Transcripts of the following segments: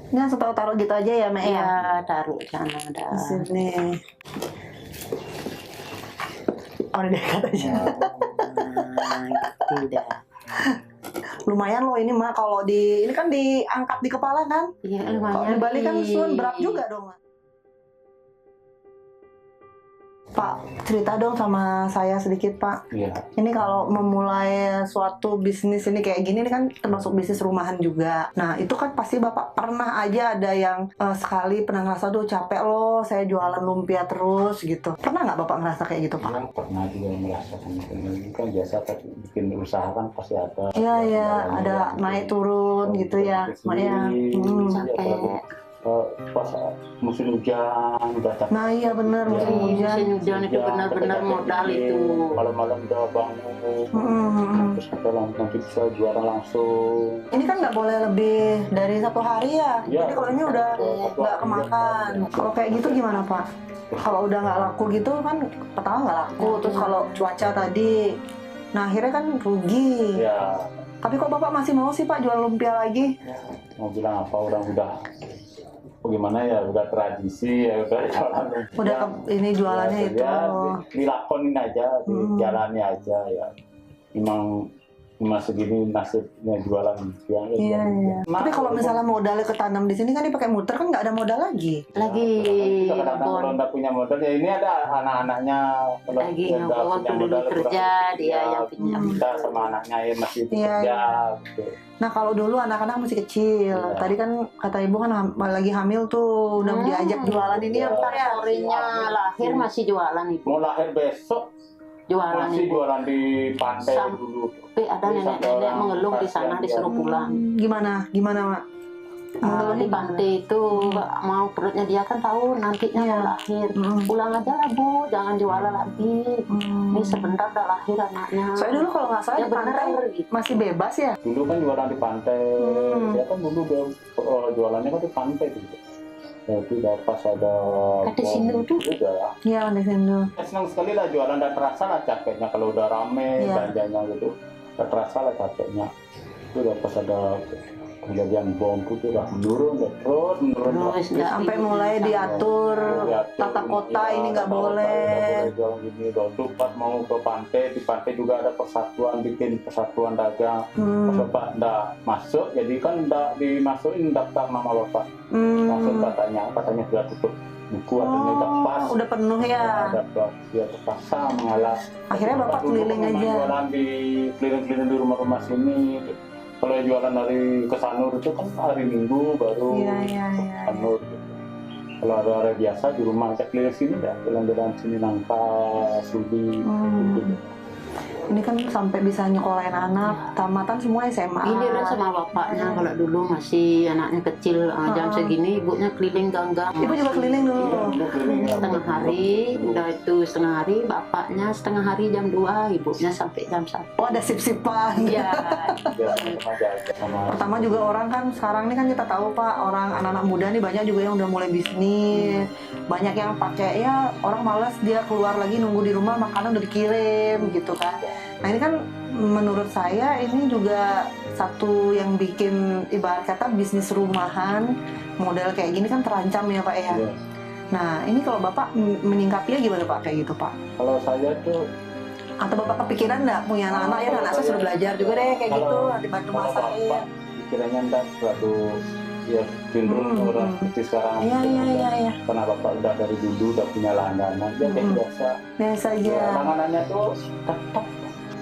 Ini langsung taruh gitu aja ya, Mek ya? Ya, taruh sana Di dah. sini. Oh, udah dekat aja. Tidak. Lumayan loh ini mah kalau ini kan diangkat di kepala kan? Iya, Kalau lumayan. di Bali kan sun berat juga dong. Pak, cerita dong sama saya sedikit Pak. Iya. Ini kalau memulai suatu bisnis ini kayak gini, ini kan termasuk bisnis rumahan juga. Nah itu kan pasti Bapak pernah aja ada yang sekali pernah ngerasa, tuh capek loh saya jualan lumpia terus gitu. Pernah nggak Bapak ngerasa kayak gitu Pak? Yang pernah juga merasakan ini kan biasa kan bikin usaha kan pasti ada. Iya iya, ada naik turun gitu ya, Mak ya. Sampai pas musim hujan udah capek. Nah iya bener, musim hujan. musim hujan itu benar-benar modal itu. Malam-malam udah bangun, terus kita nanti bisa juara langsung. Ini kan nggak boleh lebih dari 1 hari ya. Iya. Jadi kalau ini udah nggak kemakan. Kalau kayak gitu gimana Pak? Kalau udah nggak laku gitu kan, pertama nggak laku. Terus kalau cuaca tadi, nah akhirnya kan rugi. Ya, Tapi kok Bapak masih mau sih Pak jual lumpia lagi? mau bilang apa, orang udah bagaimana ya, udah tradisi ya, udah jalan. Udah ini jualannya itu. Dilakonin aja, dijalani aja ya. Memang segini nasibnya jualan lumpia. Iya iya. Tapi kalau misalnya modalnya ketanam di sini kan dipakai muter, kan nggak ada modal lagi. Lagi Kadang-kadang kalau nggak punya modal ya ini ada anak-anaknya. Kalau lagi dia nggak waktu punya dulu modal, kerja dia yang pinjam. kita sama anaknya ya masih Iya, kerja gitu. Nah kalau dulu anak-anak masih kecil. Iya. Tadi kan kata ibu kan lagi hamil tuh, udah diajak jualan ini ya Pak ya. Sorenya lahir masih jualan ibu. Mau lahir besok Jualan masih ibu. jualan di pantai Sam- dulu. Tapi ada nenek-nenek mengeluh di sana disuruh pulang. Gimana Mak? Di pantai itu mau perutnya dia kan tahu nantinya mau lahir. Pulang aja lah Bu, jangan jualan lagi. Ini sebentar udah lahir anaknya. Soalnya dulu kalau nggak salah Ya di pantai bener, gitu. masih bebas ya. Dulu kan jualan di pantai. Dia kan dulu jualannya kan di pantai gitu. Jadi udah pas ada Di sini tuh. udah. Iya di sini. Senang sekali lah jualan, dan terasa lah capeknya kalau udah rame belanjanya gitu. Udah terasa lah capeknya. Itu udah pas ada kejadian bom itu udah menurun deh, terus menurun. Terus nggak Sampai mulai diatur tata kota ini nggak boleh. Jualan gini, waktu pas mau ke pantai, di pantai juga ada persatuan, bikin persatuan dagang. Pas bapak nggak masuk, jadi kan nggak dimasukin daftar nama bapak. Langsung katanya sudah tutup buku, artinya udah pas. Udah penuh ya. Dia terpaksa mengalah. Akhirnya bapak keliling aja. Jualan di keliling-keliling di rumah-rumah sini. Kalau jualan dari Kesanur itu kan hari Minggu baru Kesanur gitu. Kalau ada hari biasa di rumah cek keliling sini dah, jalan-jalan sini Nangka, Sudi gitu. Ini kan sampai bisa nyekolahin anak, tamatan semua SMA. Ini kan sama bapaknya kalau dulu masih anaknya kecil jam segini ibunya keliling gang-gang. Ibu juga keliling dulu. Setengah hari, udah itu setengah hari, bapaknya setengah hari jam 2, ibunya sampai jam 1. Oh ada sip-sipan. Iya. Pertama juga orang kan sekarang ini kan kita tahu Pak, orang anak-anak muda nih banyak juga yang udah mulai bisnis. Banyak yang pakai ya, orang malas dia keluar lagi nunggu di rumah, makanan udah dikirim gitu kan. Nah ini kan menurut saya ini juga satu yang bikin ibarat kata bisnis rumahan model kayak gini kan terancam ya Pak ya. Nah ini kalau Bapak menyingkapinya gimana Pak kayak gitu Pak? Kalau saya tuh, atau Bapak kepikiran nggak punya anak-anak ya, anak saya suruh belajar juga deh kayak gitu, dibantu masakin. pikirannya ntar suatu ya cenderung orang seperti sekarang. Iya. Karena bapak udah dari dulu udah punya langganan, dia kayak biasa. Biasa aja. Langganannya tuh tetap.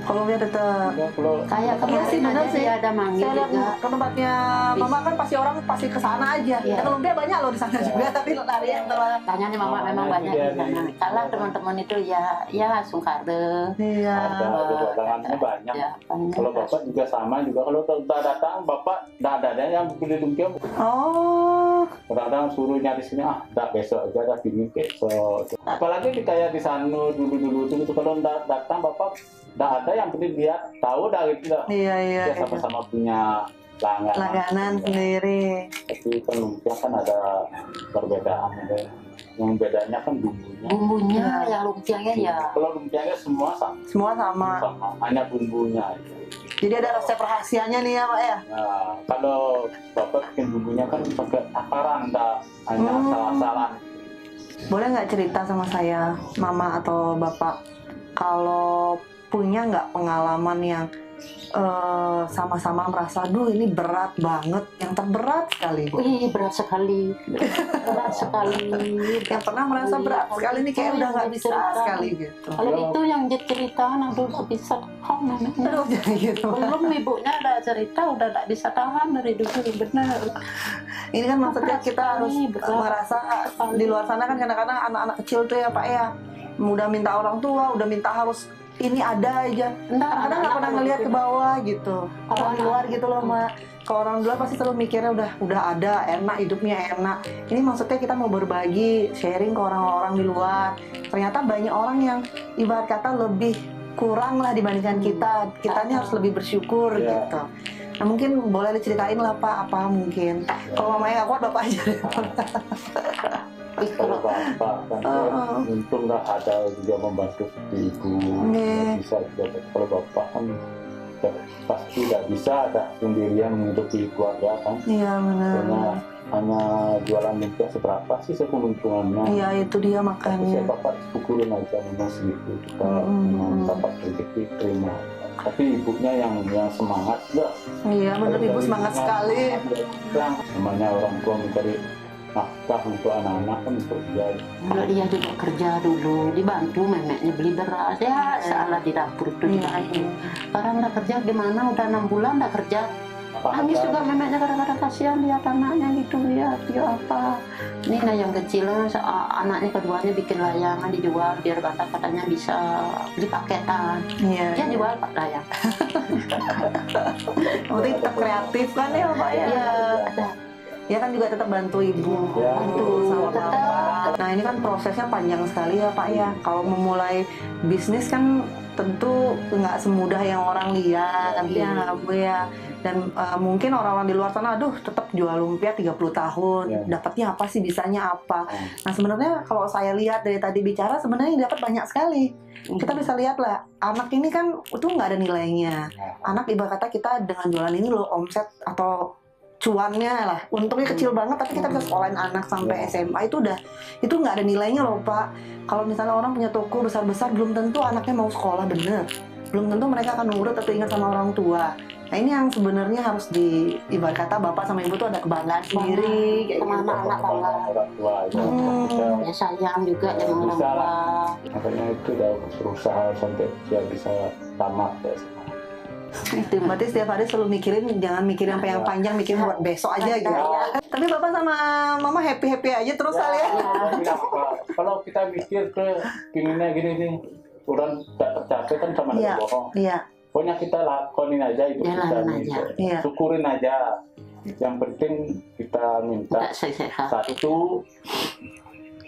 Kalau dia tetap. Kalau Kayak Iya sih, benar sih. ada manggil Saya lihat juga. ke tempatnya Mama kan pasti orang pasti ke sana aja. Iya. Karena lumpia banyak loh di sana juga, tapi lari yang telah. Tanya nih mama memang banyak di sana. Kalau teman-teman itu ya sungkade. Iya. ada langganannya banyak. Ya, banyak. Kalau bapak juga sama juga, kalau udah datang bapak nggak ada yang pilih lumpia. Oh. Kadang-kadang suruh nyari sini, nggak besok aja, dah pingin besok. Apalagi kayak di sana dulu itu kalau datang bapak nggak ada yang penting dia tahu dah gitu. Iya. Dia sama-sama punya langganan Langganan sendiri. tapi kan lumpia kan ada perbedaan ada yang bedanya kan bumbunya. Bumbunya yang lumpianya ya. Kalau lumpianya semua sama, Semua sama. hanya bumbunya aja. Jadi ada resep rahasianya nih ya Pak ya? Nah, kalau bapak bikin bumbunya kan pakai takaran, tak hanya asal-asalan. Boleh nggak cerita sama saya, Mama atau Bapak, kalau punya nggak pengalaman yang sama-sama merasa, duh ini berat banget, yang terberat sekali, Bu. Wih, berat sekali. Berat sekali. Yang pernah merasa berat sekali ini kayak udah nggak bisa sekali gitu. Kalau itu yang dia cerita, aduh nggak bisa tahan memangnya. Aduh, jadi gitu. Belum ibunya ada cerita, udah nggak bisa tahan dari dulu, benar. Ini kan maksudnya kita harus berat merasa di luar sana kan kadang-kadang anak-anak kecil tuh ya Pak ya, udah minta orang tua, udah minta harus ini ada aja. Kadang nggak pernah ngelihat ke bawah gitu. Orang luar gitu loh Mak. Kalau orang luar pasti selalu mikirnya udah ada, enak hidupnya enak. Ini maksudnya kita mau berbagi, sharing ke orang-orang di luar. Ternyata banyak orang yang ibarat kata lebih kurang lah dibandingkan kita. Kita ini harus lebih bersyukur gitu. Nah mungkin boleh diceritain lah Pak, apa mungkin. Kalau mamanya nggak kuat Bapak aja. Kalau bapak kan untung lah ada juga membantu seperti ibu. Bisa juga. Kalau bapak kan pasti tidak bisa ada sendirian menghidupi keluarga kan. Iya benar. Karena hanya jualan lumpia seberapa sih keuntungannya. Iya itu dia Tapi makanya. saya bapak syukurin aja memang segitu kita memang dapat rezeki terima. Tapi ibunya yang semangat enggak. Iya benar ibu semangat sekali. Namanya orang tua mencari nafkah untuk anak-anak kan untuk dia. Kalau dia juga kerja dulu, dibantu memeknya beli beras, ya salah di dapur itu dibantu. Sekarang udah kerja gimana, udah 6 bulan udah kerja. Nangis juga memeknya kadang-kadang kasihan lihat anaknya gitu, lihat dia apa. Ini nah yang kecil, anaknya keduanya bikin layangan dijual biar katanya bisa beli paketan. Iya. Dia jual pak layang. Nanti tetap kreatif kan ya Pak ya. Iya, ada. Ya kan juga tetap bantu ibu, bantu sama bapak. Nah ini kan prosesnya panjang sekali ya Pak ya. Kalau memulai bisnis kan tentu nggak semudah yang orang lihat, ya Bu ya. Dan mungkin orang-orang di luar sana, aduh tetap jual lumpia 30 tahun, dapatnya apa sih, bisanya apa. Nah sebenarnya kalau saya lihat dari tadi bicara, sebenarnya dapat banyak sekali. Kita bisa lihat lah, anak ini kan itu nggak ada nilainya. Anak ibarat kata kita dengan jualan ini loh omset atau cuannya lah, untungnya kecil banget, tapi kita bisa sekolahin anak sampai SMA itu nggak ada nilainya loh Pak. Kalau misalnya orang punya toko besar-besar, belum tentu anaknya mau sekolah bener, belum tentu mereka akan nurut atau ingat sama orang tua. Nah ini yang sebenarnya harus ibarat kata bapak sama ibu tuh ada kebanggaan sendiri, kayak sama anak-anak bangga. Orang tua Ya sayang juga dengan orang tua. Makanya itu udah berusaha sampai dia bisa tamat ya. Itu berarti setiap hari selalu mikirin, jangan mikirin sampai yang panjang, mikirin buat besok aja gitu. Tapi bapak sama mama happy aja terus kali ya. Kalau kita mikir ke pinginnya gini nih, orang tidak tercapai kan sama dengan bohong. Iya. Pokoknya kita lakonin aja itu kita nih, syukurin aja. Yang penting kita minta satu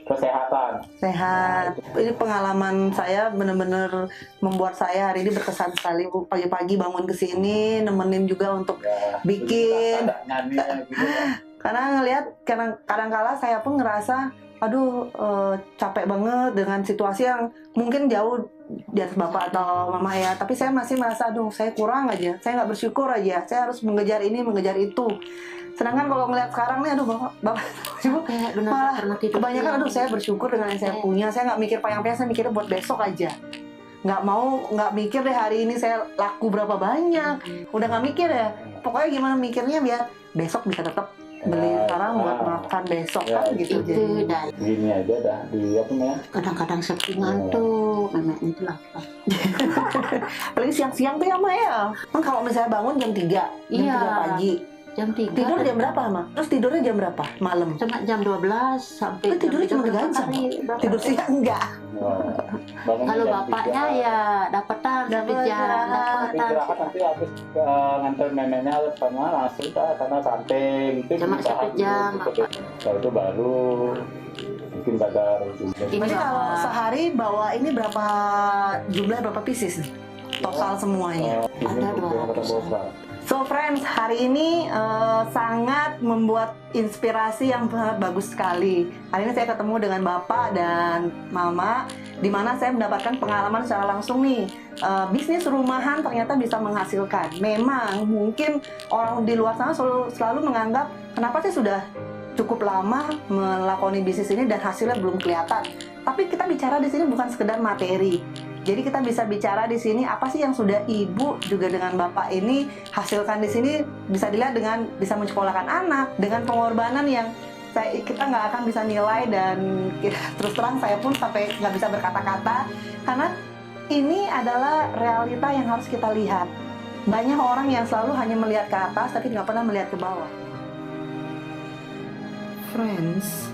kesehatan. Sehat. Ini pengalaman saya benar-benar membuat saya hari ini berkesan sekali Bu. Pagi-pagi bangun ke sini, nemenin juga untuk bikin. Karena ngelihat kadang-kala saya pun ngerasa aduh capek banget dengan situasi yang mungkin jauh di atas bapak atau mama ya, tapi saya masih merasa aduh saya kurang aja, saya nggak bersyukur aja, saya harus mengejar ini mengejar itu. Sedangkan kalau ngelihat sekarang nih aduh bapak ibu malah kebanyakan aduh saya bersyukur dengan yang saya punya, saya nggak mikir panjang-panjang, saya mikirnya buat besok aja, nggak mikir deh hari ini saya laku berapa banyak, udah nggak mikir ya, pokoknya gimana mikirnya biar besok bisa tetap beli sekarang buat makan besok kan gitu. Jadi gini aja dah di apa namanya, kadang-kadang sepi ngantuk, memang itu lapar. Paling siang-siang tuh ya Ma ya. Kan kalau misalnya bangun jam 3 pagi, jam 3 tidur jam berapa Ma? Terus tidurnya jam berapa malam? Cuma jam 12 sampai Kan tidurnya cuma 3 jam. Tidur siang enggak? Kalau bapaknya ya dapetan sampai jam istirahat nanti habis nganter neneknya sama langsung karena samping itu cuma 1 jam. Setelah itu baru mungkin kadar. Berarti kalau sehari bawa ini berapa jumlah berapa pieces nih? Total semuanya. Ada 200. So friends, hari ini sangat membuat inspirasi yang sangat bagus sekali. Hari ini saya ketemu dengan Bapak dan Mama, di mana saya mendapatkan pengalaman secara langsung nih. Bisnis rumahan ternyata bisa menghasilkan. Memang mungkin orang di luar sana selalu menganggap, kenapa sih sudah cukup lama melakoni bisnis ini dan hasilnya belum kelihatan. Tapi kita bicara di sini bukan sekedar materi. Jadi kita bisa bicara di sini apa sih yang sudah ibu juga dengan bapak ini hasilkan di sini, bisa dilihat dengan bisa menyekolahkan anak dengan pengorbanan yang kita nggak akan bisa nilai, dan terus terang saya pun sampai nggak bisa berkata-kata karena ini adalah realita yang harus kita lihat. Banyak orang yang selalu hanya melihat ke atas tapi nggak pernah melihat ke bawah. Friends,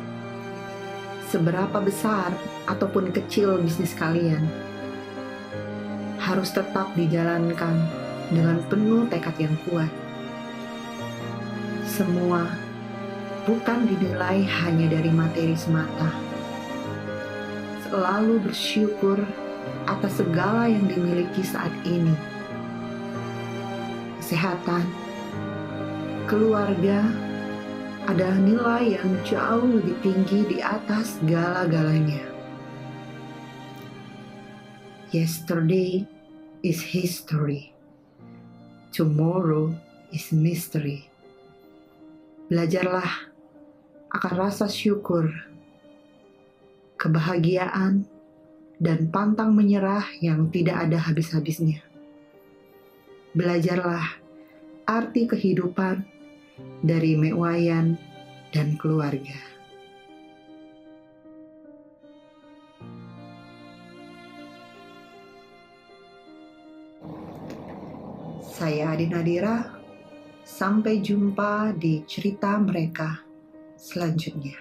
seberapa besar ataupun kecil bisnis kalian, harus tetap dijalankan dengan penuh tekad yang kuat. Semua bukan dinilai hanya dari materi semata. Selalu bersyukur atas segala yang dimiliki saat ini. Kesehatan, keluarga, adalah nilai yang jauh lebih tinggi di atas segala-galanya. Yesterday is history. Tomorrow is mystery. Belajarlah akan rasa syukur, kebahagiaan, dan pantang menyerah yang tidak ada habis-habisnya. Belajarlah arti kehidupan dari Mek Wayan dan keluarga. Saya Adi Nadira, sampai jumpa di cerita mereka selanjutnya.